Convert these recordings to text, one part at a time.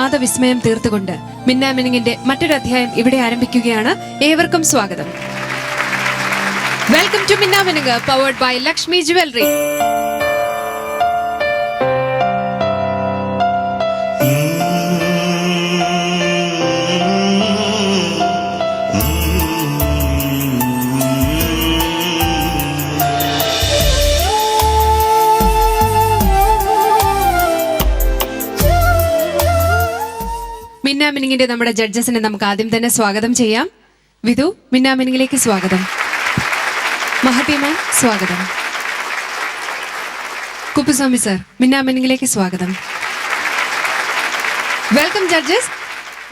നാദവിസ്മയം തീർത്തുകൊണ്ട് മിന്നാമിനിങ്ങിന്റെ മറ്റൊരു അധ്യായം ഇവിടെ ആരംഭിക്കുകയാണ്. ഏവർക്കും സ്വാഗതം. Welcome to Minnaminung, powered by Lakshmi jewellery. മിന്നാമിനിങ്ങിന്റെ നമ്മുടെ ജഡ്ജസിനെ നമുക്ക് ആദ്യം തന്നെ സ്വാഗതം ചെയ്യാം. വിധു, മിന്നാമിനിങ്ങിലേക്ക് സ്വാഗതം. മഹതിമാൻ, സ്വാഗതം. കുപ്പുസ്വാമി സർ, മിന്നാമിനിങ്ങിലേക്ക് സ്വാഗതം. Welcome judges.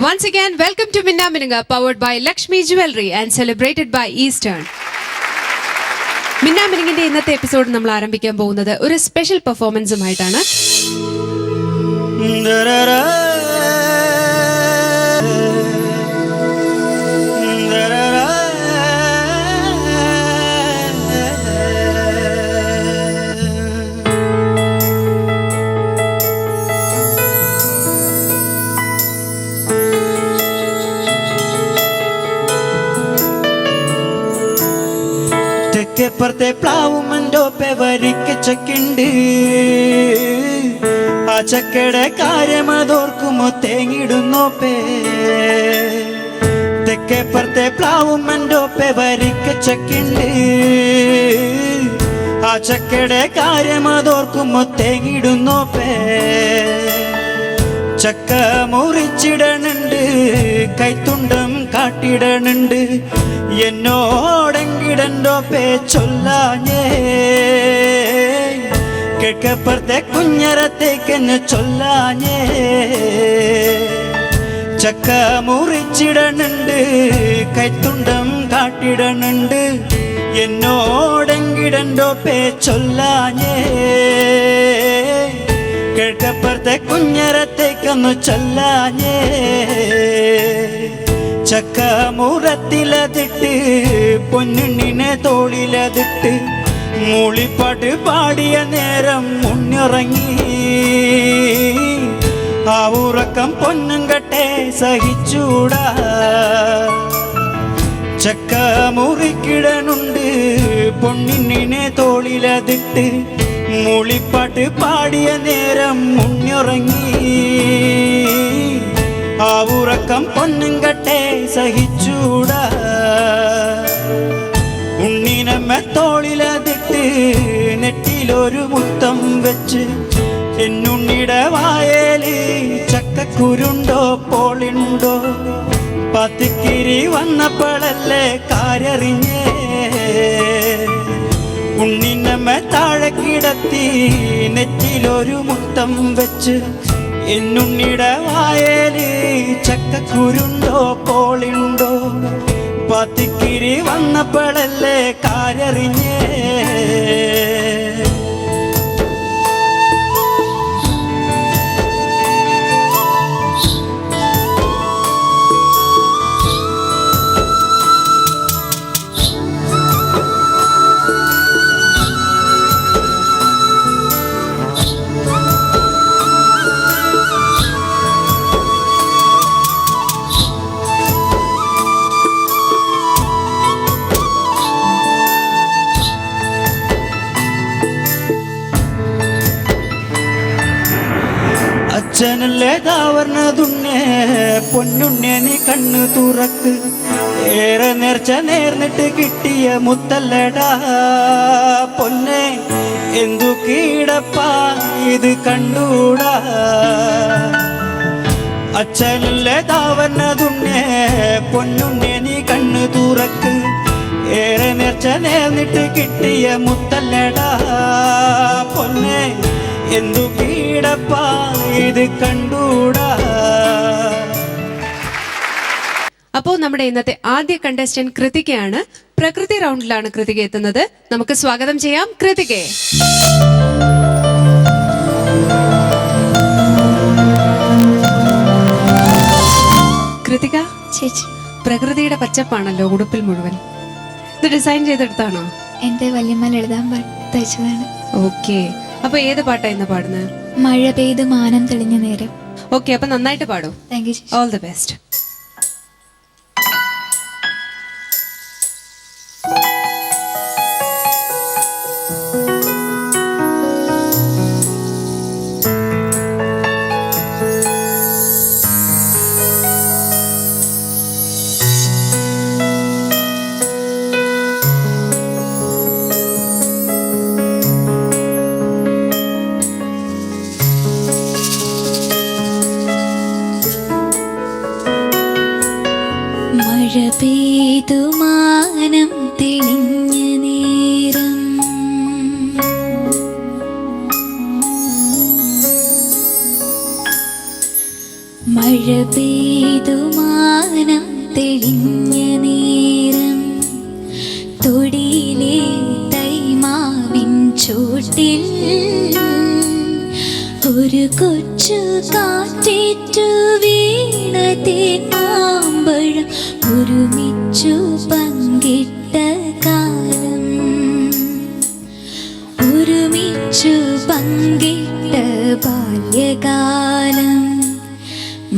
Once again welcome to Minnaminung, powered by Lakshmi jewellery and celebrated by Eastern. മിന്നാമിനിങ്ങിന്റെ ഇന്നത്തെ എപ്പിസോഡ് നമ്മൾ ആരംഭിക്കാൻ പോകുന്നത് ഒരു സ്പെഷ്യൽ പെർഫോമൻസുമായിട്ടാണ്. തെക്കേപ്പുറത്തെ പ്ലാവുമൻ്റോപ്പെ വരിക്ക ചക്കുണ്ട്. ആ ചക്കയുടെ കാര്യം അതോർക്കുമോ തേങ്ങിടുന്നോപ്പേ. തെക്കേപ്പുറത്തെ പ്ലാവുമൻ്റോപ്പെ വരിക്ക ചക്കുണ്ട്. ആ ചക്കയുടെ കാര്യം അതോർക്കുമോ തേങ്ങിടുന്നോപ്പേ. ചക്ക മുറിച്ചിടണുണ്ട്, കൈത്തുണ്ടം കാട്ടിടണുണ്ട്. എന്നോടെങ്കിടൻ്റെ പേ ചൊല്ലാഞ്ഞേ, കിഴക്കപ്പുറത്തെ കുഞ്ഞരത്തേക്കെന്ന് ചൊല്ലാഞ്ഞേ. ചക്ക മുറിച്ചിടണുണ്ട്, കൈത്തുണ്ടം കാട്ടിടണുണ്ട്. എന്നോടെങ്കിടൻ്റെ പേ ചൊല്ലാഞ്ഞേ, കിഴക്കപ്പുറത്തെ കുഞ്ഞരത്തേക്കൊന്നു ചൊല്ലാഞ്ഞേ. ചക്ക മുറത്തിലതിട്ട് പൊന്നുണ്ണിനെ തോളിലതിട്ട് മൂളിപ്പാട്ട് പാടിയ നേരം മുന്നിറങ്ങി. ആ ഉറക്കം പൊന്നും കട്ടെ സഹിച്ചൂടാ. ചക്ക മുറിക്കിടനുണ്ട്, പൊന്നിനെ തോളിലതിട്ട് മൂളിപ്പാട്ട് പാടിയ നേരം മുന്നിറങ്ങി. ആ ഉറക്കം പൊന്നും കട്ടെ സഹിച്ചൂടാ. ഉണ്ണിനമ്മ തോളിലതിട്ട് നെറ്റിലൊരു മുത്തം വെച്ച് എന്നുണ്ണിയുടെ വായേല് ചക്കക്കുരുണ്ടോ പോളുണ്ടോ. പത്തിക്കിരി വന്നപ്പോഴല്ലേ കാര്യറിഞ്ഞേ. ഉണ്ണിനമ്മ താഴെ കിടത്തി നെറ്റിലൊരു മുത്തം വെച്ച് എന്നുണ്ണിയുടെ വായേല് ചക്കക്കുരുണ്ടോ പോളുണ്ടോ. പത്തിക്കിരി വന്നപ്പോഴല്ലേ കാര്യറിഞ്ഞേ. അച്ഛനല്ലേ താവർണതുണ്ണേ, പൊന്നുണ്ണേ നീ കണ്ണു തുറക്ക്. ഏറെ നേർച്ച നേർന്നിട്ട് കിട്ടിയ മുത്തല്ലടാ പൊന്നെ. എന്തു കീടപ്പാ ഇത് കണ്ടൂടാ. അച്ഛനല്ലേ താവർണതുണ്ണേ, പൊന്നുണ്ണേ നീ കണ്ണു തുറക്ക്. ഏറെ നേർച്ച നേർന്നിട്ട് കിട്ടിയ മുത്തല്ലടാ പൊന്നെ. എന്തു കീടപ്പാ ഇത് കണ്ടൂടാ. അപ്പോൾ നമ്മുടെ ഇന്നത്തെ ആദ്യ കണ്ടസ്റ്റന്റ് കൃതികയാണ്. പ്രകൃതി റൗണ്ടിലാണ് കൃതിക എത്തുന്നത്. നമുക്ക് സ്വാഗതം ചെയ്യാം കൃതികയെ. കൃതിക ചേച്ചി, പ്രകൃതിയുടെ പച്ചപ്പാണല്ലോ ഉടുപ്പിൽ മുഴുവൻ. ഇത് ഡിസൈൻ ചെയ്തെടുത്താണോ? എന്റെ വല്യമ്മ എഴുതാൻ തയ്ച്ചതാണ്. ഓക്കെ, അപ്പൊ ഏത് പാട്ടാ ഇന്ന് പാടുന്നത്? മഴ പെയ്ത് മാനം തെളിഞ്ഞ നേരം. ഓക്കെ, അപ്പൊ നന്നായിട്ട് പാടൂ. Thank you. All the best. മഴ പെയ്തു മാനം തെളിഞ്ഞ നേരം, മഴ പെയ്തു മാനം തെളിഞ്ഞ നേരം, തൊടിയിലെ തൈമാവിൻ ചോട്ടിൽ ഒരു കൊച്ചു കാറ്റേറ്റു വീണ തേനാമ്പഴം ഒരുമിച്ചു പങ്കിട്ട കാലം, ഒരുമിച്ചു പങ്കിട്ട ബാല്യകാലം.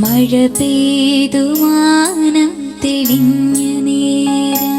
മഴ പെയ്തു മാനം തെളിഞ്ഞ നേരം.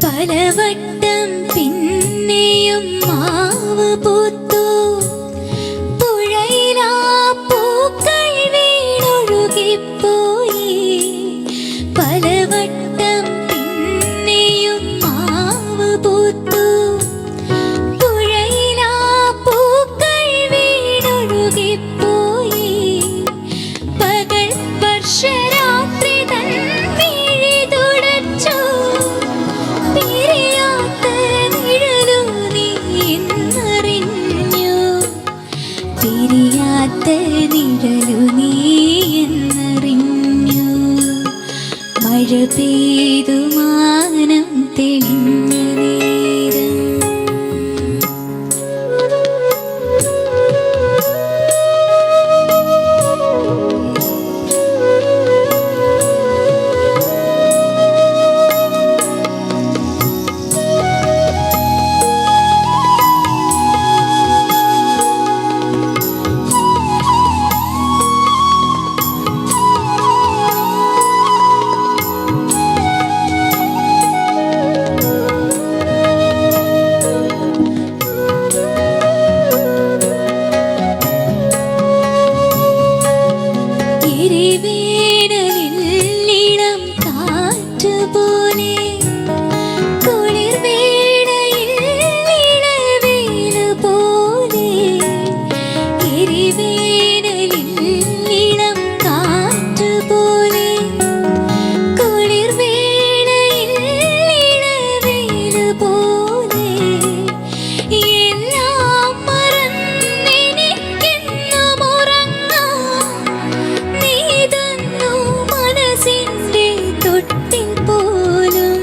പലവട്ടം പിന്നെയും മാവ് പൂത്തു, പുഴയിലാ പൂക്കൾ വീണൊഴുകിപ്പോയി. പലവട്ടം പിന്നെയും മാവ് പൂത്തു, പുഴയിലാ പൂക്കൾ വീണൊഴുകിപ്പോയി. പകൽ വർഷരാത്രി തൻ മിഴി തുടച്ചു, പിരിയാത്ത നിഴലു നീ എന്നറിഞ്ഞു, പിരിയാത്ത നിഴലു നീ എന്നറിഞ്ഞു. മഴ പെയ്തു മാനം തെളിഞ്ഞ നേരം. വേനലിൽ കാറ്റുപോലെ, കുളിർ വേണയിൽ ഇളവേല പോലെ, എരിവേനലിൽ കാറ്റുപോലെ, കുളിർ വേണയിൽ ഇളവേല പോലെ, എല്ലാം മറന്നെനിക്കെന്നും ഉറങ്ങാം. നീ തന്നു മനസ്സിൻ്റെ തൊട്ടിൽ പോലും,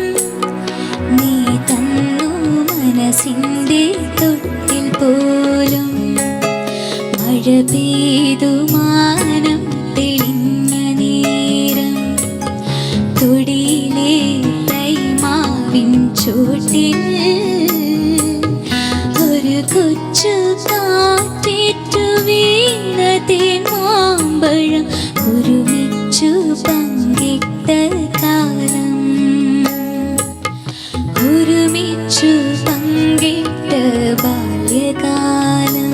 നീ തന്നു മനസ്സിൻ്റെ തൊട്ടിൽ പോലും. മഴ പെയ്തു മാനം തെളിഞ്ഞ നേരം, തൊടിയിലെ തൈമാവിൻ ചോട്ടിൽ ഒരു കൊച്ചു കാറ്റേറ്റു വീണ തേനാമ്പഴം ഒരുമിച്ചു പങ്കിട്ട കാലം, ഒരുമിച്ചു പങ്കിട്ട ബാല്യകാലം.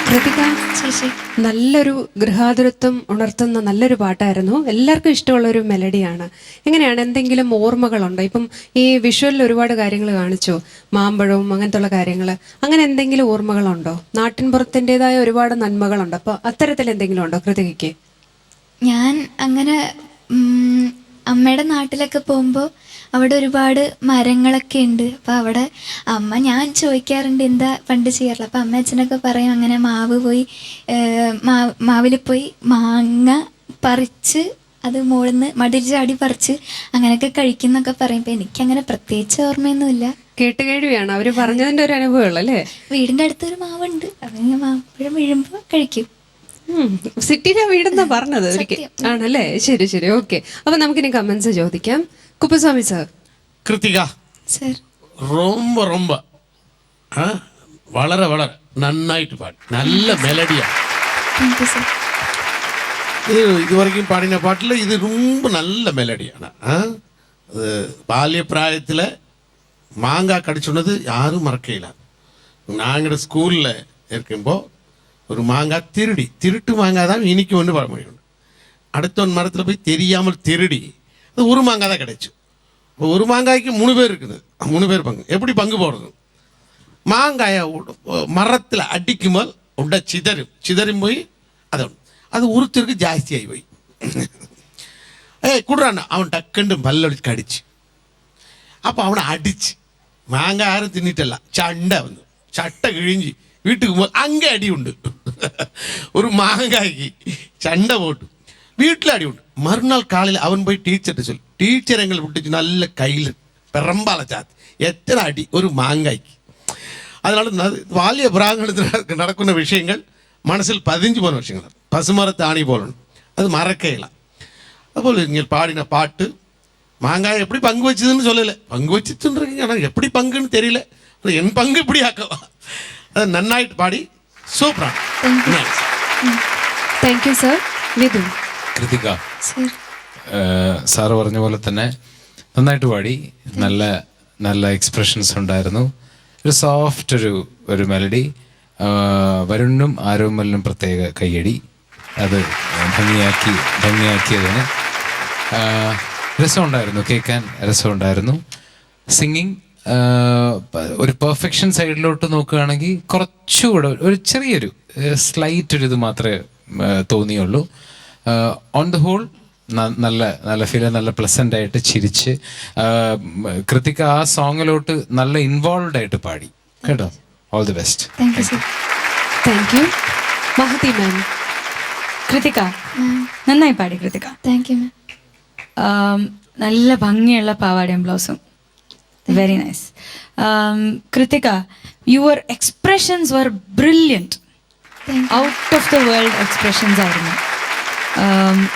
കൃതിക ചേച്ചി, നല്ലൊരു ഗൃഹാതുരത്വം ഉണർത്തുന്ന നല്ലൊരു പാട്ടായിരുന്നു. എല്ലാവർക്കും ഇഷ്ടമുള്ള ഒരു മെലഡിയാണ്. എങ്ങനെയാണ്, എന്തെങ്കിലും ഓർമ്മകളുണ്ടോ? ഇപ്പം ഈ വിഷ്വലിൽ ഒരുപാട് കാര്യങ്ങൾ കാണിച്ചു, മാമ്പഴവും അങ്ങനത്തുള്ള കാര്യങ്ങൾ. അങ്ങനെ എന്തെങ്കിലും ഓർമ്മകളുണ്ടോ? നാട്ടിൻപുറത്തിൻ്റെതായ ഒരുപാട് നന്മകളുണ്ട്. അപ്പോൾ അത്തരത്തിൽ എന്തെങ്കിലും ഉണ്ടോ കൃതികയ്ക്ക്? ഞാൻ അങ്ങനെ അമ്മയുടെ നാട്ടിലൊക്കെ പോകുമ്പോൾ അവിടെ ഒരുപാട് മരങ്ങളൊക്കെ ഉണ്ട്. അപ്പോൾ അവിടെ അമ്മ, ഞാൻ ചോദിക്കാറുണ്ട് എന്താ പണ്ട് ചെയ്യാറില്ല, അപ്പോൾ അമ്മ അച്ഛനൊക്കെ പറയും അങ്ങനെ മാവിൽ പോയി മാങ്ങ പറിച്ച് അത് മുകളിൽ നിന്ന് മടിൽ ചാടി പറിച്ച് അങ്ങനെയൊക്കെ കഴിക്കുന്നൊക്കെ പറയും. അപ്പോൾ എനിക്കങ്ങനെ പ്രത്യേകിച്ച് ഓർമ്മയൊന്നുമില്ല. കേട്ടുകേഴ്വിയാണ്, അവര് പറഞ്ഞതിന്റെ ഒരു അനുഭവമുള്ളൂ അല്ലേ? വീടിൻ്റെ അടുത്തൊരു മാവുണ്ട്, അപ്പം ഞാൻ മാമ്പഴം വീഴുമ്പോൾ കഴിക്കും. സിറ്റിയിലെ വീടെന്നാ പറഞ്ഞത് ഒരിക്കൽ ആണല്ലേ? ശരി ശരി, ഓക്കെ. അപ്പൊ നമുക്കിനി കമന്റ്സ് ചോദിക്കാം. കുപ്പസ്വാമി സാർ. கிருத்திகா സാർ ரொம்ப ரொம்ப വളരെ വളരെ നന്നായിട്ട് പാടി, നല്ല മെലഡിയാണ്. Thank you sir. இதுவரைக்கும் பாடின பாட்டில் இது ரொம்ப நல்ல மெலடியான. அது பால்யப்பிராயத்தில் மாங்காய் கடிச்சுனது யாரும் மறக்கல. நாங்கள் ஸ்கூலில் இருக்கும்போ ஒரு மாங்காய் திருட்டு மாங்காய் தான் இனிக்கு ஒன்று பழ முடியும். அடுத்த மரத்தில் போய் தெரியாமல் திருடி அது ஒரு மாங்காய் தான் கிடைச்சு. இப்போ ஒரு மாங்காய்க்கு 3 பேர் இருக்குது, 3 பேர் பங்கு. எப்படி பங்கு போடுறது? மாங்காயை மரத்தில் அடிக்கும்போது உண்ட சிதறும் போய் அது ஒருத்தருக்கு ஜாஸ்தியாகி போய் குடுறான் அவன் டக்குண்டு பல்லடிச்சு கடிச்சு. அப்போ அவனை அடிச்சு மாங்காய் யாரும் தின்னிட்டல, சண்டை வந்து சட்டை கிழிஞ்சி வீட்டுக்கு போது அங்கே அடி உண்டு. ஒரு மாங்காய்க்கு சண்டை போட்டு வீட்டில் அடி உண்டு. மறுநாள் காலையில் அவன் போய் டீச்சர்கிட்ட சொல்லி, டீச்சர் எங்களை விட்டுச்சு நல்ல கையில் பெரம்பால சாத்து எத்தனை அடி ஒரு மாங்காய்க்கு. அதனால பால்ய பிராங்கணத்தில் நடക്കുന്ന விஷயங்கள் മനസ്സിൽ പതിഞ്ഞു പോകുന്ന விஷயங்கள். பசுமரத்தாணி போலணும், அது மறக்கலாம். அதுபோல் நீங்கள் பாடின பாட்டு மாங்காய் எப்படி பங்கு வச்சதுன்னு சொல்லலை, பங்கு வச்சுட்டுருக்கீங்க, ஆனால் எப்படி பங்குன்னு தெரியல. என் பங்கு இப்படி ஆக்கவா, அது நன்னாയിട്ട് பாடி சூப்பராக. Thank you sir. Vidhu. Krithika sir പറഞ്ഞ പോലെ തന്നെ നന്നായിട്ട് പാടി, നല്ല നല്ല എക്സ്പ്രഷൻസ് ഉണ്ടായിരുന്നു. ഒരു സോഫ്റ്റ് ഒരു മെലഡി. വരുണിനും ആരോമലിനും പ്രത്യേക കയ്യടി, അത് ഭംഗിയാക്കിയതിന് രസമുണ്ടായിരുന്നു, കേൾക്കാൻ രസമുണ്ടായിരുന്നു. സിംഗിങ് ഒരു പെർഫെക്ഷൻ സൈഡിലോട്ട് നോക്കുകയാണെങ്കിൽ കുറച്ചുകൂടെ ഒരു ചെറിയൊരു സ്ലൈറ്റ് ഒരു ഇത് മാത്രമേ തോന്നിയുള്ളൂ. ഓൺ ദ ഹോൾ നല്ല ഫീൽ, നല്ല പ്ലസൻ്റ് ആയിട്ട് ചിരിച്ച് കൃതിക ആ സോങ്ങിലോട്ട് നല്ല ഇൻവോൾവ് ആയിട്ട് പാടി കേട്ടോ. All the best. Thank you sir. Thank you. Mahathi ma'am. Krithika നന്നായി പാടി. Krithika thank you ma'am. നല്ല ഭംഗിയുള്ള പാവാടയും ബ്ലൗസും, very nice. Krithika, your expressions were brilliant, out of the world expressions ആയിരുന്നു.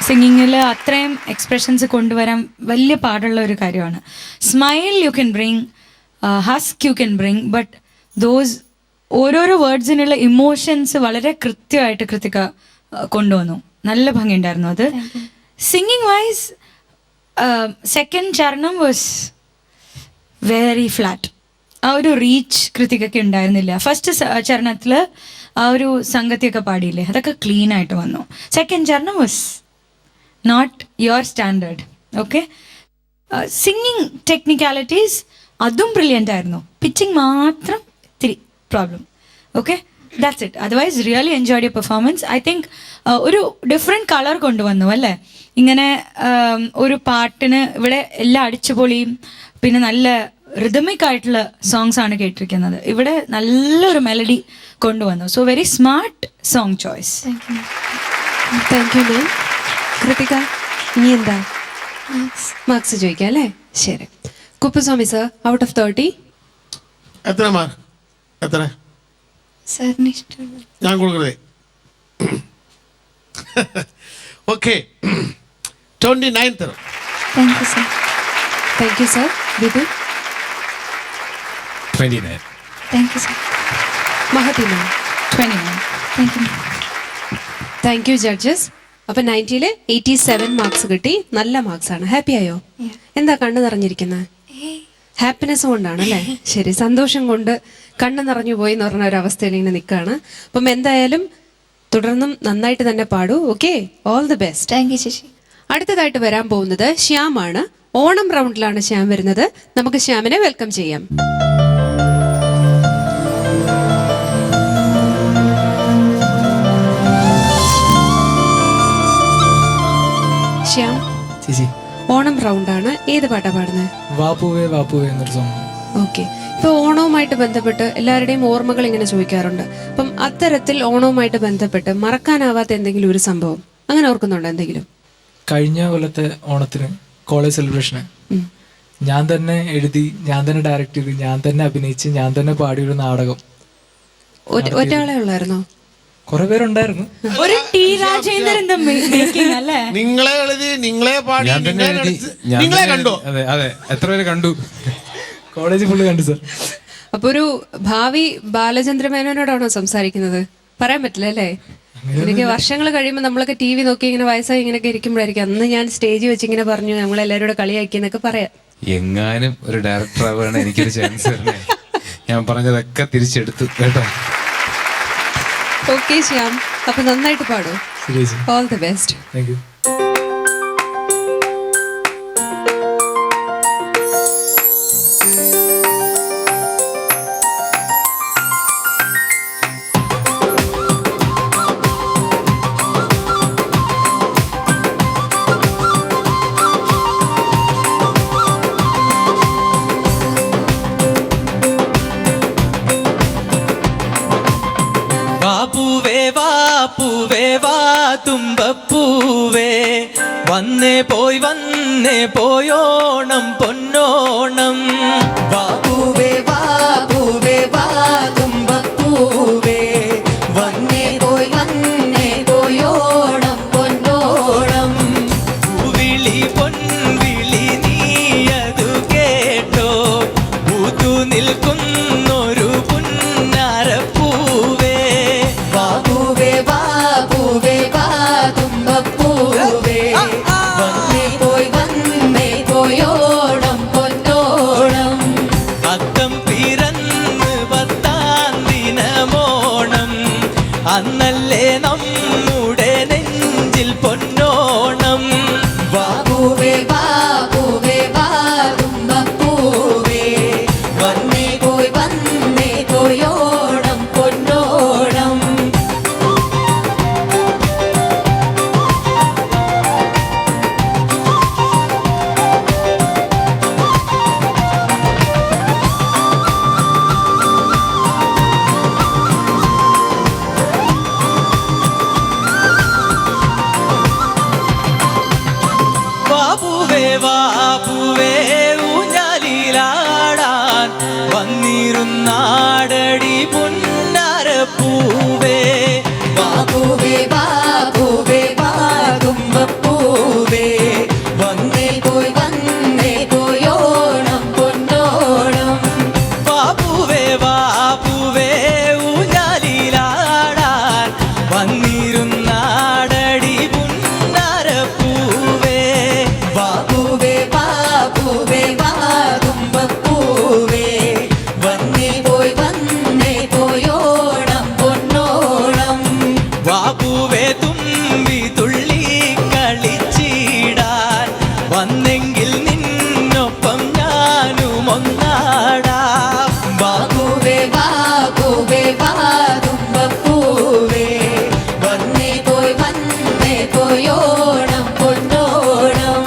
സിംഗിങ്ങിൽ അത്രയും എക്സ്പ്രഷൻസ് കൊണ്ടുവരാൻ വലിയ പാടുള്ള ഒരു കാര്യമാണ്. Smile you can bring, husk you can bring, but those ഓരോരോ വേർഡ്സിനുള്ള ഇമോഷൻസ് വളരെ കൃത്യമായിട്ട് കൃതിക കൊണ്ടുവന്നു. നല്ല ഭംഗിയുണ്ടായിരുന്നു അത്. സിംഗിങ് വൈസ് സെക്കൻഡ് ചരണം വാസ് വെരി ഫ്ലാറ്റ്. ആ ഒരു റീച്ച് കൃതികയ്ക്ക് ഉണ്ടായിരുന്നില്ല. ഫസ്റ്റ് ചരണത്തിൽ ആ ഒരു സംഗതിയൊക്കെ പാടിയില്ലേ, അതൊക്കെ ക്ലീൻ ആയിട്ട് വന്നു. സെക്കൻഡ് ചരണം was not your standard. Okay, singing technicalities അതും ബ്രില്യൻ്റ് ആയിരുന്നു. പിച്ചിങ് മാത്രം ഇത്തിരി problem. Okay, that's it. Otherwise really enjoyed your performance. I think ഒരു ഡിഫറെൻറ്റ് കളർ കൊണ്ടുവന്നു അല്ലേ. ഇങ്ങനെ ഒരു പാട്ടിന് ഇവിടെ എല്ലാ അടിച്ചുപൊളിയും പിന്നെ നല്ല റിതമിക് ആയിട്ടുള്ള സോങ്സ് ആണ് കേട്ടിരിക്കുന്നത്. ഇവിടെ നല്ലൊരു മെലഡി കൊണ്ടുവന്നു. So very smart song choice. Thank you മാം. കൃതിക, ഇനി എന്താ മാർക്സ് ചോദിക്കാം അല്ലേ? ശരി. കുപ്പസ്വാമി സർ, ഔട്ട് ഓഫ് 30 എത്ര മാർക്ക്? എത്ര സാറിന് ഇഷ്ടമുള്ള ഞാൻ കൊടുക്കണേ? ഓക്കെ, 29 തരും. Thank you sir. Thank you sir. Vidhu. 29. Thank you sir. Mahathi ma'am. 29. Thank you ma'am. Thank you judges. അപ്പൊ 90-ൽ 87 മാർക്സ് കിട്ടി. നല്ല മാർക്സ് ആണ്. ഹാപ്പി ആയോ? എന്താ കണ്ണു നിറഞ്ഞിരിക്കുന്നത്? ഹാപ്പിനെസ് കൊണ്ടാണ് അല്ലേ? ശരി, സന്തോഷം കൊണ്ട് കണ്ണ് നിറഞ്ഞു പോയി എന്ന് പറഞ്ഞ ഒരു അവസ്ഥയിൽ ഇങ്ങനെ നിൽക്കുകയാണ്. അപ്പം എന്തായാലും തുടർന്നും നന്നായിട്ട് തന്നെ പാടൂ. Okay, all the best. Thank U ചേച്ചി. അടുത്തതായിട്ട് വരാൻ പോകുന്നത് ശ്യാമാണ്. ഓണം റൗണ്ടിലാണ് ശ്യാം വരുന്നത്. നമുക്ക് ശ്യാമിനെ വെൽക്കം ചെയ്യാം. ശ്യാം, ഓണം റൗണ്ടാണ്. ഏത് പാട്ടാ പാടുന്നത്? വാപ്പുവേ വാപ്പുവേ എന്നൊരു സോങ്. ഓക്കെ. ഇപ്പോൾ ഓണവുമായിട്ട് ബന്ധപ്പെട്ട് എല്ലാവരുടെയും ഓർമ്മകൾ ഇങ്ങനെ ചോദിക്കാറുണ്ട്. അപ്പം അത്തരത്തിൽ ഓണവുമായിട്ട് ബന്ധപ്പെട്ട് മറക്കാനാവാത്ത എന്തെങ്കിലും ഒരു സംഭവം അങ്ങനെ ഓർക്കുന്നുണ്ടോ എന്തെങ്കിലും? കഴിഞ്ഞ കൊല്ലത്തെ ഓണത്തിന് കോളേജ് സെലിബ്രേഷന് ഞാൻ തന്നെ എഴുതി, ഞാൻ തന്നെ ഡയറക്റ്റ് ചെയ്ത്, ഞാൻ തന്നെ അഭിനയിച്ച്, ഞാൻ തന്നെ പാടിയൊരു നാടകം. ഒറ്റയാളെ ഉള്ളായിരുന്നോ? കുറെ പേരുണ്ടായിരുന്നു. ഒരു ടി രാജേന്ദ്രൻ അല്ലേ? നിങ്ങളെ എഴുതി, നിങ്ങളെ പാടി, ഞാൻ തന്നെ എഴുതി, ഞാൻ നിങ്ങളെ തന്നെ കണ്ടോ? അതെ അതെ, എത്ര പേര് കണ്ടു? കോളേജ് ഫുള്ള് കണ്ടു സർ. അപ്പൊ ഒരു ഭാവി ബാലചന്ദ്ര മേനോനോടാണോ സംസാരിക്കുന്നത്? പറയാൻ പറ്റില്ല അല്ലേ? എനിക്ക് വർഷങ്ങൾ കഴിയുമ്പോൾ നമ്മളൊക്കെ ടി വി നോക്കി ഇങ്ങനെ വയസ്സായി ഇങ്ങനെയൊക്കെ ഇരിക്കുമ്പോഴായിരിക്കും അന്ന് ഞാൻ സ്റ്റേജ് വെച്ച് ഇങ്ങനെ പറഞ്ഞു നമ്മളെല്ലാവരും കൂടെ കളിയാക്കി എന്നൊക്കെ പറയാം. എങ്ങാനും ഒരു ഡയറക്ടർ ആവുകയാണ് എനിക്കൊരു ചാൻസ് തരണേ. ഞാൻ പറഞ്ഞതൊക്കെ തിരിച്ചെടുത്തു കേട്ടോ. ഓക്കെ ശ്യാം, അപ്പൊ നന്നായിട്ട് പാടൂ. All the best. Thank you. വാപ്പൂവേ വാപ്പൂവേ വാ തുമ്പപ്പൂവേ, വന്നേ പോയോണം പൊന്നോണം. വാപ്പൂവേ വാപ്പൂവേ വാ തുമ്പപ്പൂവേ, വന്നേ പോയോണം പൊന്നോണം. പൂവിളി പൊൻവിളി നീയതു കേട്ടോ, പൂത്തു നിൽക്കുന്നൊരു പുന്നാരപ്പൂവേ. വാപ്പൂവേ വാപ്പൂവേ വാ തുമ്പപ്പൂവേ, വന്നേ പോയോണം പൊന്നോണം. അത്തം പിറന്ന് 10-ാം ദിനമോണം, അന്നല്ലേ നമ്മുടെ നെഞ്ചിൽ പൊന്നോണം. വാപ്പൂവേ വാപ്പൂവേ വാ തുമ്പപ്പൂവേ, വന്നേ പോയോണം പൊന്നോണം. വാപ്പൂവേ വാപ്പൂവേ ഊഞ്ഞാലിലാടാൻ വന്നിരുന്നാടടി പുന്നാരപ്പൂവേ. വാപ്പൂവേ വാപ്പൂവേ വാ തുമ്പപ്പൂവേ, വന്നേ പോയോണം പൊന്നോണം. വാപ്പൂവേ വാപ്പൂവേ ഊഞ്ഞാലിലാടാൻ വന്നിരുന്നാടടി പുന്നാരപ്പൂവേ. വാപ്പൂവേ വാപ്പൂവേ വാ തുമ്പപ്പൂവേ, വന്നേ പോയോണം പൊന്നോണം. വാപ്പൂവേ തുമ്പി തുള്ളി കളിച്ചിടാൻ വന്നെങ്കിൽ നിന്നൊപ്പം ഞാനും ഒന്നാടാം. വാപ്പൂവേ വാപ്പൂവേ വാ തുമ്പപ്പൂവേ, വന്നേ പോയോണം പൊന്നോണം.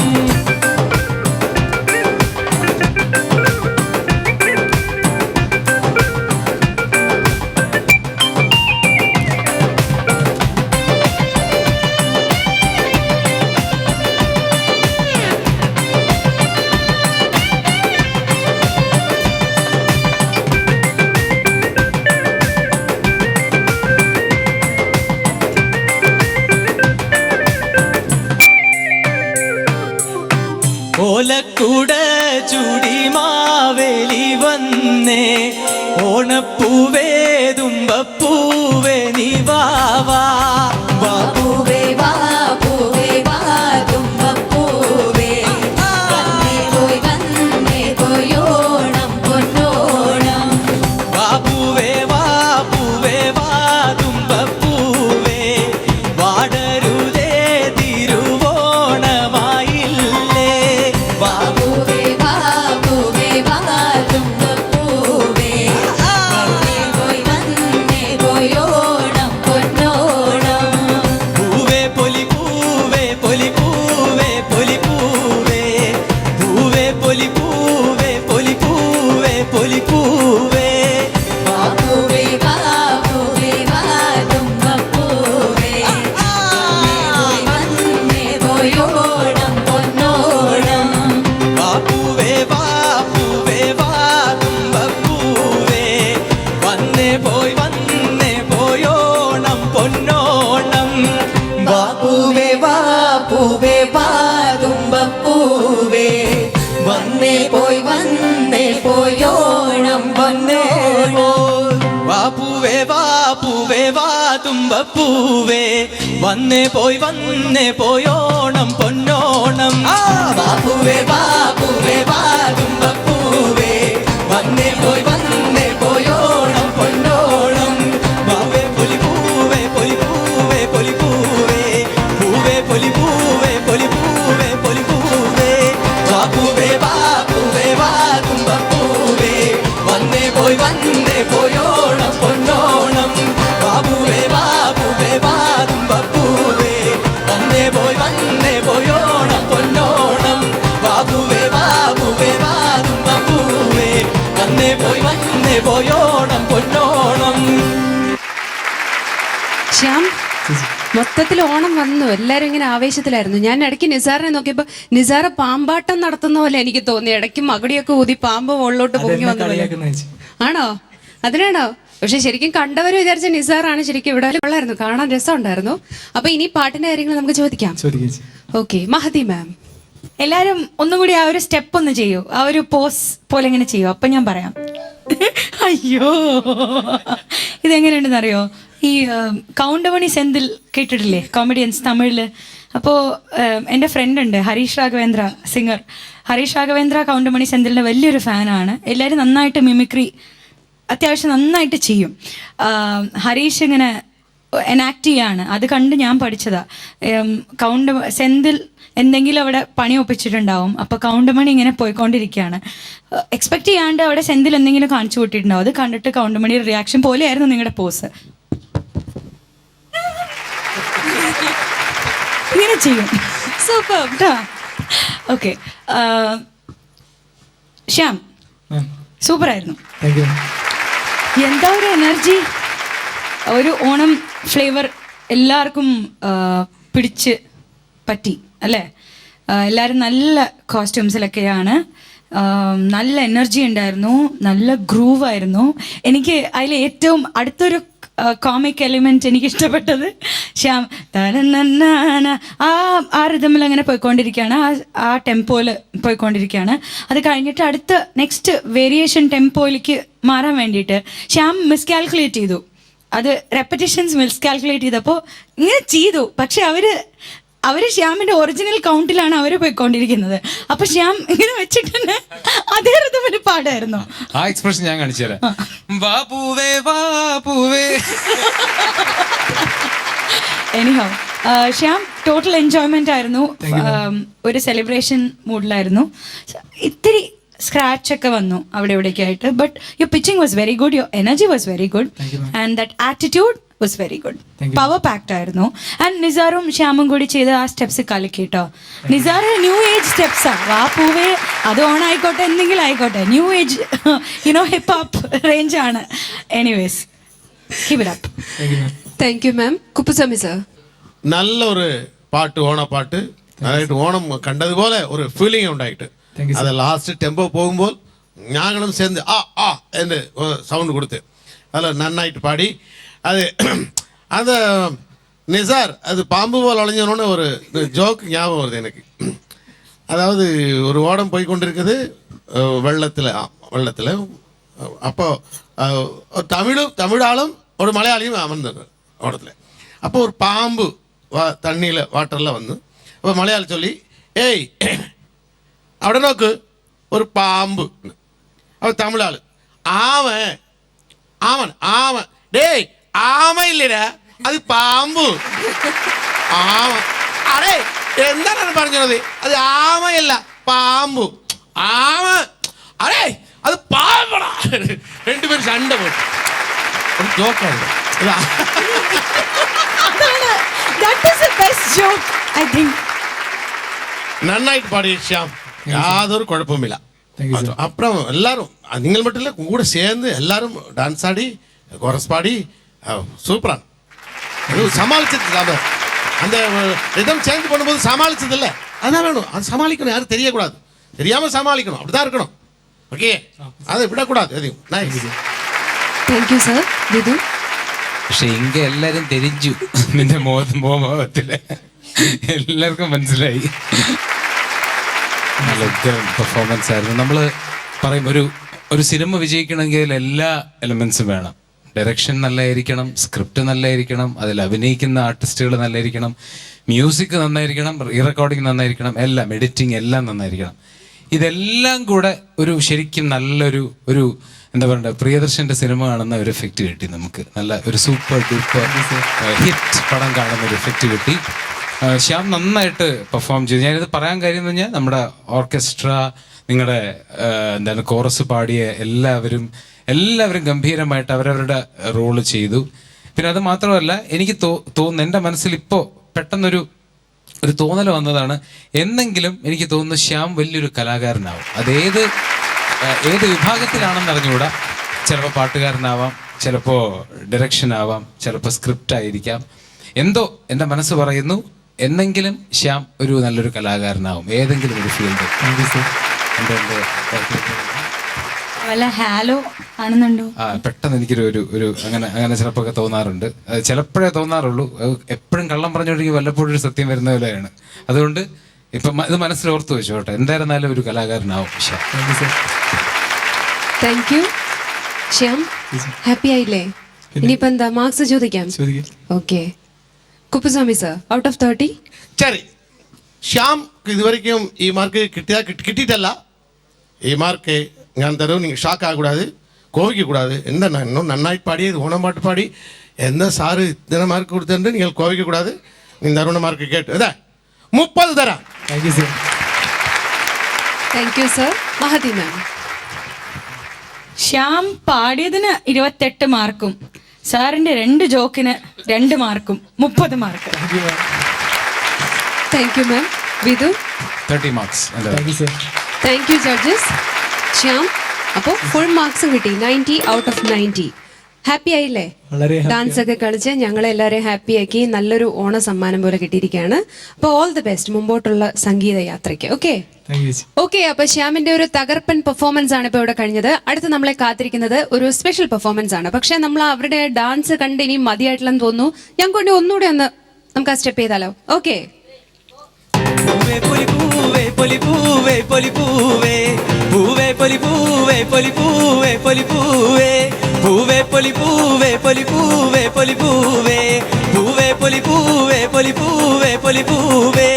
ഓലക്കൂട ചൂടി മാവേലി വന്നേ, ഓണപ്പൂവേ തുമ്പപ്പൂവേ നീ വാവാ. വാപ്പൂവേ വാപ്പൂവേ വാ തുമ്പപ്പൂവേ, വന്നേ പോയോണം പൊന്നോണം. വാപ്പൂവേ വാപ്പൂവേ വാ തുമ്പപ്പൂവേ, വാടരുതേ തിരുവോണമായില്ലേ. വാപ്പൂവേ വാപ്പൂവേ വാ തുമ്പപ്പൂവേ, വന്നേ പോയോണം പൊന്നോണം. പൂവേ വാ തുമ്പപ്പൂവേ വന്നേ പോയി ഓണം പൊന്നോണം വാ പൂവേ വാ തുമ്പപ്പൂവേ വന്നേ പോയി ഓണം പൊന്നോണം വാവേ പൊലിപ്പൂവേ പൊലിപ്പൂവേ പൊലിപ്പൂവേ പൂവേ പൊലിപ്പൂവേ പൊലിപ്പൂവേ പൊലിപ്പൂവേ വാ പൂവേ വാ തുമ്പപ്പൂവേ വന്നേ പോയി ഓണം പൊന്നോണം ബാബുവേ വാ തുമ്പപ്പൂവേ വന്നേ പോയി ഓണം പൊന്നോണം ബാബുവേ വാ തുമ്പപ്പൂവേ വന്നേ പോയി ഓണം പൊന്നോണം. ശ്യാം, മൊത്തത്തിൽ ഓണം വന്നു, എല്ലാരും ഇങ്ങനെ ആവേശത്തിലായിരുന്നു. ഞാൻ ഇടയ്ക്ക് നിസാറിനെ നോക്കിയപ്പോ നിസാർ പാമ്പാട്ടം നടത്തുന്ന പോലെ എനിക്ക് തോന്നി. ഇടയ്ക്ക് മകടിയൊക്കെ ഊതി പാമ്പ് മുകളിലോട്ട് പൊങ്ങി വന്നു പോലെ. ആണോ? അതിനാണോ? പക്ഷെ ശരിക്കും കണ്ടവര് വിചാരിച്ച നിസാറാണ് ശരിക്കും ഇവിടെ ഉള്ളായിരുന്നു. കാണാൻ രസമുണ്ടായിരുന്നു. അപ്പൊ ഇനി പാട്ടിന്റെ കാര്യങ്ങൾ നമുക്ക് ചോദിക്കാം. ഓക്കെ, മഹതി മാം. എല്ലാരും ഒന്നും കൂടി ആ ഒരു സ്റ്റെപ്പ് ഒന്ന് ചെയ്യൂ, ആ ഒരു പോസ് പോലെ ഇങ്ങനെ ചെയ്യൂ, അപ്പൊ ഞാൻ പറയാം. അയ്യോ, ഇതെങ്ങനെയുണ്ടെന്ന് അറിയോ? ഈ കൗണ്ടമണി സെന്തിൽ കേട്ടിട്ടില്ലേ, കോമഡിയൻസ് തമിഴില്? അപ്പോൾ എൻ്റെ ഫ്രണ്ട് ഉണ്ട് ഹരീഷ് രാഘവേന്ദ്ര, സിംഗർ. ഹരീഷ് രാഘവേന്ദ്ര കൗണ്ടമണി സെന്തിലിൻ്റെ വലിയൊരു ഫാനാണ്. എല്ലാവരും നന്നായിട്ട് മിമിക്രി അത്യാവശ്യം നന്നായിട്ട് ചെയ്യും. ഹരീഷ് ഇങ്ങനെ എനാക്ട് ചെയ്യാണ്, അത് കണ്ട് ഞാൻ പഠിച്ചതാ. സെന്തിൽ എന്തെങ്കിലും അവിടെ പണി ഒപ്പിച്ചിട്ടുണ്ടാവും, അപ്പോൾ കൗണ്ടമണി ഇങ്ങനെ പോയിക്കൊണ്ടിരിക്കുകയാണ്. എക്സ്പെക്ട് ചെയ്യാണ്ട് അവിടെ സെന്തിൽ എന്തെങ്കിലും കാണിച്ചു കൂട്ടിയിട്ടുണ്ടാവും. അത് കണ്ടിട്ട് കൗണ്ടമണിയുടെ റിയാക്ഷൻ പോലെയായിരുന്നു നിങ്ങളുടെ പോസ്. ഇങ്ങനെ ചെയ്യും. സൂപ്പർ കേട്ടോ. ഓക്കെ, ശ്യാം സൂപ്പറായിരുന്നു. എന്താ ഒരു എനർജി, ഒരു ഓണം ഫ്ലേവർ എല്ലാവർക്കും പിടിച്ച് പറ്റി അല്ലേ? എല്ലാവരും നല്ല കോസ്റ്റ്യൂംസിലൊക്കെയാണ്. നല്ല എനർജി ഉണ്ടായിരുന്നു, നല്ല ഗ്രൂവ് ആയിരുന്നു. എനിക്ക് അതിൽ ഏറ്റവും അടുത്തൊരു കോമിക് എലിമെന്റ് എനിക്ക് ഇഷ്ടപ്പെട്ടത് ശ്യാം ആ റിതമിൽ അങ്ങനെ പോയിക്കൊണ്ടിരിക്കുകയാണ്, ആ ടെമ്പോയിൽ പോയിക്കൊണ്ടിരിക്കുകയാണ്. അത് കഴിഞ്ഞിട്ട് അടുത്ത നെക്സ്റ്റ് വേരിയേഷൻ ടെമ്പോയിലേക്ക് മാറാൻ വേണ്ടിയിട്ട് ശ്യാം മിസ്കാൽക്കുലേറ്റ് ചെയ്തു. അത് റെപ്പറ്റീഷൻസ് മിസ്കാൽക്കുലേറ്റ് ചെയ്തപ്പോൾ ഇങ്ങനെ ചെയ്തു. പക്ഷെ അവര് ശ്യാമിന്റെ ഒറിജിനൽ കൗണ്ടിലാണ് അവര് പോയിക്കൊണ്ടിരിക്കുന്നത്. അപ്പൊ ശ്യാം ഇങ്ങനെ വെച്ചിട്ട് തന്നെ അതേ റിതമിൽ പാടായിരുന്നു. ആ എക്സ്പ്രഷൻ ഞാൻ കാണിച്ചു തരാം. വാ പൂവേ വാ പൂവേ. എനിഹൗ, ശ്യാം ടോട്ടൽ എൻജോയ്മെന്റ് ആയിരുന്നു. ഒരു സെലിബ്രേഷൻ മൂഡിലായിരുന്നു. ഇത്തിരി സ്ക്രാച്ച് ഒക്കെ വന്നു അവിടെ ഇവിടേക്ക് ആയിട്ട്. But your pitching was very good, your energy was very good, and that attitude was very good. Power packed ആയിരുന്നു. ആൻഡ് നിസാറും ശ്യാമും കൂടി ചെയ്ത ആ സ്റ്റെപ്സ് കലക്കിട്ടോ. നിസാർ ന്യൂ ഏജ് സ്റ്റെപ്സാ. വാ പൂവേ അത് ഓൺ ആയിക്കോട്ടെ, എന്തെങ്കിലും ആയിക്കോട്ടെ, new age hip hop range ആണ്. Anyways, keep it up. Thank you ma'am. Kuppuswamy sir, നല്ലൊരു പാട്ട്, ഓണപ്പാട്ട്. അതായത് ഓണം കണ്ടതുപോലെ ഒരു ഫീലിംഗ് ഉണ്ടായിട്ട് അത് ലാസ്റ്റ് ടെമ്പോ പോകുമ്പോൾ ഞാനും சேர்ந்து എന്ന് സൗണ്ട് കൊടുത്ത് അല്ല നന്നായിട്ട് പാടി. അത് நிசார் அது பாம்பு போல் அழிஞ்சோன்னு ஒரு ஜோக் ஞாபகம் வருது எனக்கு. அதாவது ஒரு ஓடம் போய் கொண்டிருக்குது வெள்ளத்தில். அப்போ தமிழாலும் ஒரு மலையாளியும் அமர்ந்தார் ஓடத்தில். அப்போ ஒரு பாம்பு தண்ணியில் வாட்டரில் வந்து அப்போ மலையாளி சொல்லி ஏய் അവിടെ നോക്ക് ഒരു പാമ്പ്. അപ്പോൾ തമിഴാൾ ആമൻ ഡേയ് ആമ ഇല്ലടാ അത് പാമ്പ്. അടേ എന്താണ് പറഞ്ഞത്? അത് ആമയല്ല പാമ്പ്. അടേ അത് പാമ്പടാ. രണ്ടുപേരും ചണ്ട പോയിട്ട് ഒരു ജോക്കാണ്. നന്നായിട്ട് പാടി ശ്യാം, യാതൊരു കുഴപ്പമില്ല. அப்புறம் எல்லாரும் நீங்கள் மட்டும் இல்லை, கூட சேர்ந்து எல்லாரும் டான்ஸ் ஆடி கோரஸ் பாடி சூப்பரான சமாளிச்சது. அந்த ரிதம் சேஞ்ச் பண்ணும்போது சமாளிச்சது இல்லை, அதான் வேணும். அது சமாளிக்கணும், யாரும் தெரியக்கூடாது, தெரியாமல் சமாளிக்கணும், அப்படிதான் இருக்கணும். ஓகே, அதை விடக்கூடாது எதையும். Thank you sir. വിധു, പക്ഷെ ഇങ്ക എല്ലാരും തെരിഞ്ഞു നിന്റെ മോഹത്തില് എല്ലാവർക്കും മനസ്സിലായി. നല്ല ഉഗ്രം പെർഫോമൻസ് ആയിരുന്നു. നമ്മൾ പറയും ഒരു സിനിമ വിജയിക്കണമെങ്കിൽ എല്ലാ എലമെന്റ്സും വേണം. ഡയറക്ഷൻ നല്ലതായിരിക്കണം, സ്ക്രിപ്റ്റ് നല്ലതായിരിക്കണം, അതിൽ അഭിനയിക്കുന്ന ആർട്ടിസ്റ്റുകൾ നല്ലതായിരിക്കണം, മ്യൂസിക് നന്നായിരിക്കണം, റെക്കോർഡിങ് നന്നായിരിക്കണം, എല്ലാം എഡിറ്റിംഗ് എല്ലാം നന്നായിരിക്കണം. ഇതെല്ലാം കൂടെ ഒരു ശരിക്കും നല്ലൊരു എന്താ പറയുക, പ്രിയദർശൻ്റെ സിനിമ കാണുന്ന ഒരു എഫക്റ്റ് കിട്ടി നമുക്ക്. നല്ല ഒരു സൂപ്പർ ഡൂപ്പർ ഹിറ്റ് പടം കാണുന്ന ഒരു എഫക്റ്റ് കിട്ടി. ശ്യാം നന്നായിട്ട് പെർഫോം ചെയ്തു. ഞാനിത് പറയാൻ കാര്യം എന്ന് പറഞ്ഞാൽ നമ്മുടെ ഓർക്കസ്ട്ര, നിങ്ങളുടെ എന്താണ് കോറസ് പാടിയ എല്ലാവരും ഗംഭീരമായിട്ട് അവരവരുടെ റോള് ചെയ്തു. പിന്നെ അത് മാത്രമല്ല, എനിക്ക് തോന്നുന്നു എൻ്റെ മനസ്സിൽ ഇപ്പോൾ പെട്ടെന്നൊരു തോന്നൽ വന്നതാണ്, എന്നെങ്കിലും എനിക്ക് തോന്നുന്നു ശ്യാം വലിയൊരു കലാകാരനാവും. അതേത് വിഭാഗത്തിലാണെന്ന് അറിഞ്ഞുകൂടാ. ചിലപ്പോൾ പാട്ടുകാരനാവാം, ചിലപ്പോൾ ഡയറക്ഷൻ ആവാം, ചിലപ്പോൾ സ്ക്രിപ്റ്റ് ആയിരിക്കാം. എന്തോ എൻ്റെ മനസ്സ് പറയുന്നു, എന്നെങ്കിലും ശ്യാം ഒരു നല്ലൊരു കലാകാരനാവും ഏതെങ്കിലും ഒരു ഫീൽഡ്. വല്ല ഹാലോ ആണെന്നുണ്ടോ? പെട്ടെന്ന് എനിക്കൊരു അങ്ങനെ ചിലപ്പോൾ ഒക്കെ തോന്നാറുണ്ട്. ചിലപ്പോഴേ തോന്നാറുള്ളൂ. എപ്പോഴും കള്ളം പറഞ്ഞുകൊണ്ടെങ്കിൽ വല്ലപ്പോഴും ഒരു സത്യം വരുന്ന പോലെയാണ്. അതുകൊണ്ട് ഇപ്പം ഇത് മനസ്സിൽ ഓർത്ത് വെച്ചോട്ടെ, എന്തായിരുന്നാലും ഒരു കലാകാരനാവും Shyam. Thank you. Shyam, happy ആയില്ലേ? ഇനിയിപ്പോ എന്താ മാർക്സ് ചോദിക്കാം? Okay, Kuppuswamy sir, out of 30? ശരി, ശ്യാം ഇതുവரைக்கும் ഈ മാർക്ക് കിട്ടിയിട്ടല്ല. ഈ മാർക്ക് ഞാൻ തരും. നിങ്ങൾ ഷാക്ക് ആകக்கூடாது, கோவிக்கக்கூடாது. இன்னும் நன்னாய் பாடி ஓணம் பாட்டு பாடி எந்த சாரு இத்தனை மார்க் கொடுத்துட்டு நீங்கள் கோவிக்கக்கூடாது. நீங்கள் தருண மார்க்கு கேட்டு இதான் 30 தரான். Thank you sir. Thank you sir. Mahathi ma'am. Shyam പാടിയതിന് 28 മാർക്കും സാറിന്റെ 2 ജോക്കിന് 2 മാർക്കും 30 mark. Thank you ma'am. Vidhu? 30 marks. Thank you sir. Thank you judges. Shyam, അപ്പോൾ ഫുൾ മാർക്സും കിട്ടി, 90 ഔട്ട് ഓഫ് 90. ഹാപ്പി ആയില്ലേ? വളരെ ഡാൻസ് ഒക്കെ കളിച്ച് ഞങ്ങളെല്ലാവരെയും ഹാപ്പി ആക്കി നല്ലൊരു ഓണ സമ്മാനം പോലെ കിട്ടിയിരിക്കുകയാണ്. അപ്പോൾ ഓൾ ദി ബെസ്റ്റ് മുമ്പോട്ടുള്ള സംഗീത യാത്രയ്ക്ക്. Okay thank you. ഓക്കെ. അപ്പൊ ശ്യാമിന്റെ ഒരു തകർപ്പൻ പെർഫോമൻസ് ആണ് ഇപ്പോൾ ഇവിടെ കഴിഞ്ഞത്. അടുത്ത് നമ്മളെ കാത്തിരിക്കുന്നത് ഒരു സ്പെഷ്യൽ പെർഫോമൻസ് ആണ്. പക്ഷെ നമ്മൾ അവരുടെ ഡാൻസ് കണ്ട് ഇനി മതിയായിട്ടില്ലെന്ന് തോന്നുന്നു. ഞാൻ കൊണ്ട് ഒന്നുകൂടെ നമുക്ക് ആ സ്റ്റെപ്പ് ചെയ്താലോ? ഓക്കെ. പൂവേ പൊലി പൂവേ പൊലി പൂവേ പൊലി പൂവേ പൂവേ പൊലി പൂവേ പൊലി പൂവേ പൊലി പൂവേ പൂവേ പൊലി പൂവേ പൊലി പൂവേ പൊലി പൂവേ പൂവേ പൊലി പൂവേ പൊലി പൂവേ പൊലി പൂവേ.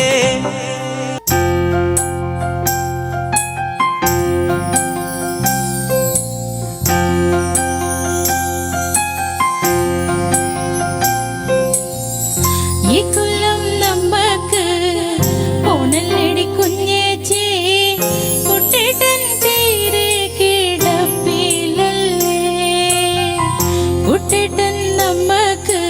കുട്ടേട്ടൻ നമ്മക്ക്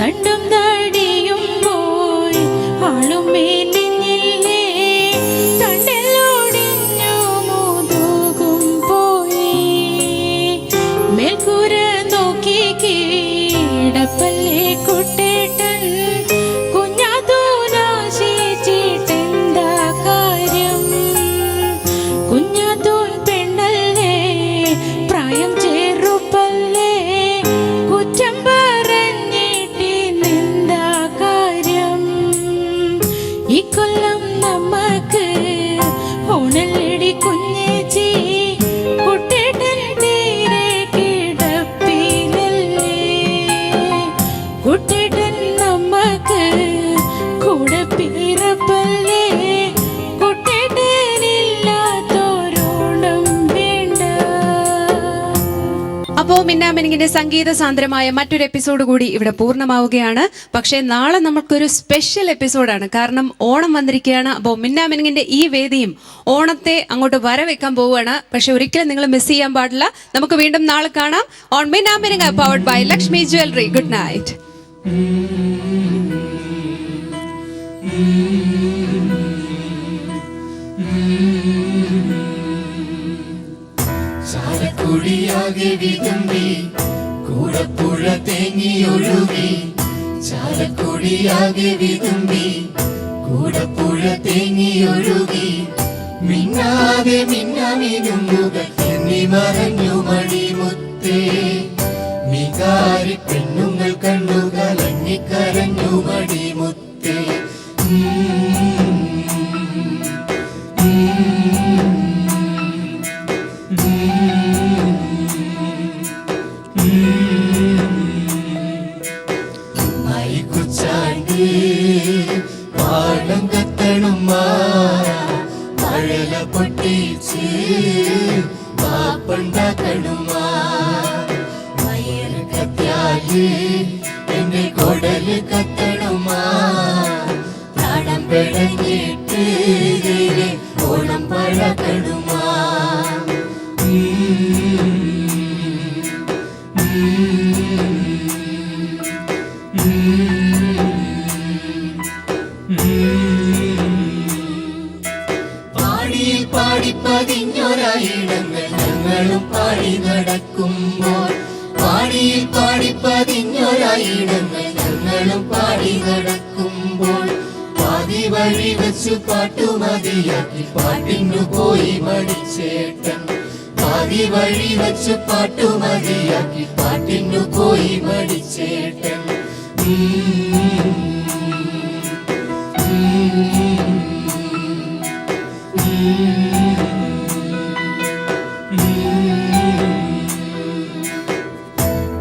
തണ്ടും തടിയും പോയി ആളും മേലിഞ്ഞില്ലേ തണ്ടലോടിഞ്ഞു മുതുകും പോയി മേൽക്കൂര നോക്കി കീടപ്പല്ലേ കുട്ടേട്ടൻ കുഞ്ഞാതൂനാശിച്ചിട്ടെന്താ കാര്യം കുഞ്ഞാതൂൻ പെണ്ണല്ലേ പ്രായം ചെറുപ്പല്ലേ കുറ്റം പറഞ്ഞിട്ടിന്നെന്താ കാര്യം ഈ കൊല്ലം നമുക്ക് ഓണല്ലടി കുഞ്ഞേച്ചി കുട്ടേട്ടൻ തീരെ കിടപ്പിലല്ലേ കുട്ടേട്ടൻ നമുക്ക് കൂടെ പിറപ്പല്ലേ കുട്ടേട്ടനില്ലാത്തോരോണം വേണ്ട. അപ്പോ മിന്നാമിനിങ്ങിന്റെ സംഗീത സാന്ദ്രമായ മറ്റൊരു എപ്പിസോഡ് കൂടി ഇവിടെ പൂർണ്ണമാവുകയാണ്. പക്ഷേ നാളെ നമുക്കൊരു സ്പെഷ്യൽ എപ്പിസോഡാണ്. കാരണം ഓണം വന്നിരിക്കുകയാണ്. അപ്പോൾ മിന്നാമിനിങ്ങിന്റെ ഈ വേദിയും ഓണത്തെ അങ്ങോട്ട് വരവെക്കാൻ പോവുകയാണ്. പക്ഷെ ഒരിക്കലും നിങ്ങൾ മിസ് ചെയ്യാൻ പാടില്ല. നമുക്ക് വീണ്ടും നാളെ കാണാം on Minnaminung powered by Lakshmi jewellery. Good night. ചാലക്കുടിയാകെ വിതുമ്പി കൂടപ്പുഴ തേങ്ങിയൊഴുകി ചാലക്കുടിയാകെ വിതുമ്പി കൂടപ്പുഴ തേങ്ങിയൊഴുകി മിന്നാതെ മിന്നാമിനുങ്ങുകൾ എന്നി മറഞ്ഞു മണിമുത്തേ മികാരി പെണ്ണുങ്ങൾ കണ്ണുകളഞ്ഞിക്കരഞ്ഞു മണിമുത്തേ മൈക്കുച്ചാണ്ട് പാടം കത്തണുമാ മഴല പൊട്ടിച്ച് പാപ്പണ്ടാക്കണുമാ മയൽ കത്തിയാല് എന്റെ കൊടല് കത്തണുമാ പ്രാണം പെടഞ്ഞിട്ട് ഓണം പഴക്കണുമാ പാടിയിൽ പാടിപ്പതിഞ്ഞൊരായിടങ്ങൾ ഞങ്ങളും പാടി നടക്കുമ്പോൾ പാടിയിൽ പാടിപ്പതിഞ്ഞൊരായിടങ്ങൾ ഞങ്ങളും പാടി നടക്കുമ്പോൾ പാതി വഴി വെച്ചു പാട്ടുമതിയാക്കി പാട്ടിനു പോയി മടിച്ചേട്ടൻ പാതി വഴി വെച്ചു പാട്ടുമതിയാക്കി പാട്ടിനു പോയി മടിച്ചേട്ടൻ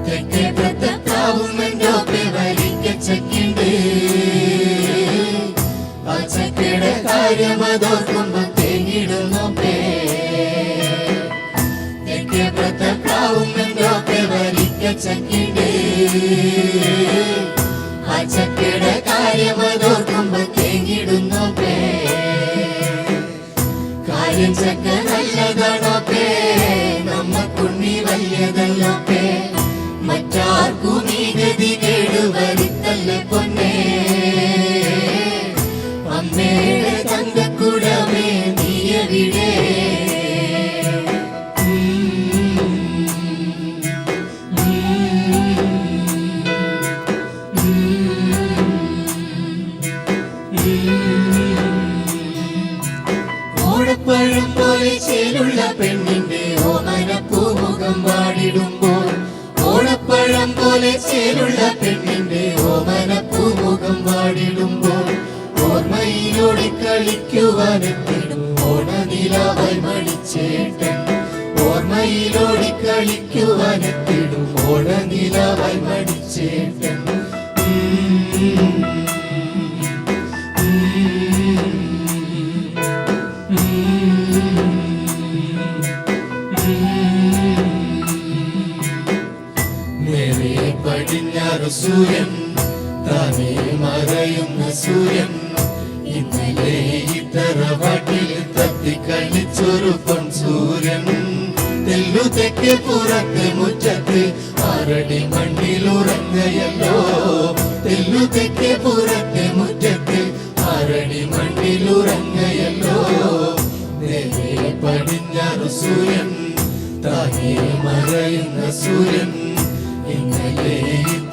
തെക്കേ പ്രത്താവും എന്തോപ്പെ വലിക്കച്ചക്കിണ്ട് ആ ചക്കയുടെ കാര്യമതോർക്കുമ്പോ തേങ്ങിടുന്നോപ്പേ തെക്കേ പ്രത്താവും എന്തോപ്പെ വലിക്കച്ചക്കിണ്ട് ആ ചക്കയുടെ കാര്യമതോർക്കുമ്പോ തേങ്ങിടുന്നോപ്പേ കാര്യം ചക്ക നല്ലതാണോപ്പേ നമ്മക്കുണ്ണി വലിയതല്ലോപ്പേ മറ്റാർക്കും ഈ ഗതി കേടുവരുത്തല്ലേ പൊന്നേ അമ്മയുടെ തങ്കക്കുടമേ നീയവിടെ ഓടപ്പഴം പോലെ ചേലുള്ള പെണ്ണിന്റെ ഓമനപ്പൂമുഖം വാടിടുമ്പോൾ ഓടപ്പഴം പോലെ ചേലുള്ള പെണ്ണിന്റെ ഓമനപ്പൂമുഖം വാടിടുമ്പോൾ ഓർമ്മയിലൂടെ കളിക്കുവാനെത്തിടും ഓണനിലാവായി മടിച്ചേട്ടൻ ഓർമ്മയിലൂടെ കളിക്കുവാനെത്തിടും ഓണനിലാവായി മടിച്ചേട്ടൻ നേരെ പടിഞ്ഞാറ് സൂര്യൻ താനേ മറയുന്ന സൂര്യൻ ഇന്നലെ ഇത്തറവാട്ടിൽ തത്തിക്കളിച്ചൊരു പൊൻ സൂര്യൻ തെല്ലു തെക്കേ പുറത്ത് മുറ്റത്ത് ആറടി മണ്ണിലുറങ്ങയല്ലോ തെല്ലുതെക്കെ പുറത്തെ മുറ്റത്ത് ആറടി മണ്ണിലുറങ്ങയല്ലോ നേരെ പടിഞ്ഞാറ് സൂര്യൻ താനേ മറയുന്ന സൂര്യൻ ഇന്നലെ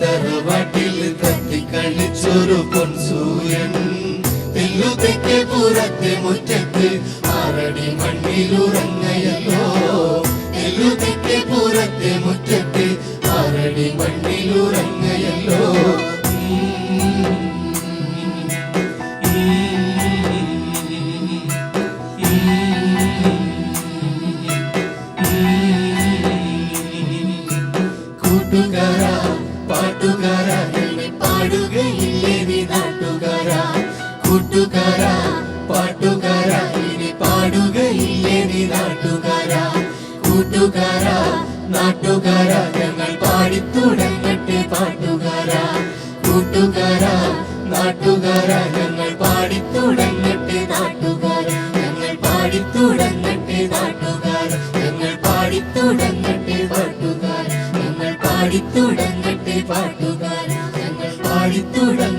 തറവാട്ടിൽ തത്തിക്കളിച്ചൊരു പൊൻസൂര്യൻ തെല്ലുതെക്കെ പുറത്തെ മുറ്റത്ത് ആറടി മണ്ണിലുറങ്ങയല്ലോ തെല്ലുതെക്കെ പുറത്തെ മുറ്റത്ത് ആറടി മണ്ണിലുറങ്ങയല്ലോ കൂട്ടുകാരാ പാട്ടുകാരാ എന്നെ പാടുകയില്ലേ നീ നാട്ടുകാരാ കൂട്ടുകാരാ പാട്ടുകാരാ ഇനി പാടുകയില്ലേ നീ നാട്ടുകാരാ കൂട്ടുകാരാ നാട്ടുകാരാ ഞങ്ങൾ പാടിത്തുടങ്ങട്ടെ പാട്ടുകാരാ കൂട്ടുകാരാ നാട്ടുകാരാ ഞങ്ങൾ പാടിത്തുടങ്ങട്ടെ നാട്ടുകാരാ ഞങ്ങൾ പാടിത്തുടങ്ങട്ടെ നാട്ടുകാരാ ഞങ്ങൾ പാടിത്തുടങ്ങട്ടെ പാട്ടുകാരാ ഞങ്ങൾ പാടിത്തുടങ്ങട്ടെ പാട്ടുകാരാ ഞങ്ങൾ പാടിത്തുടങ്ങ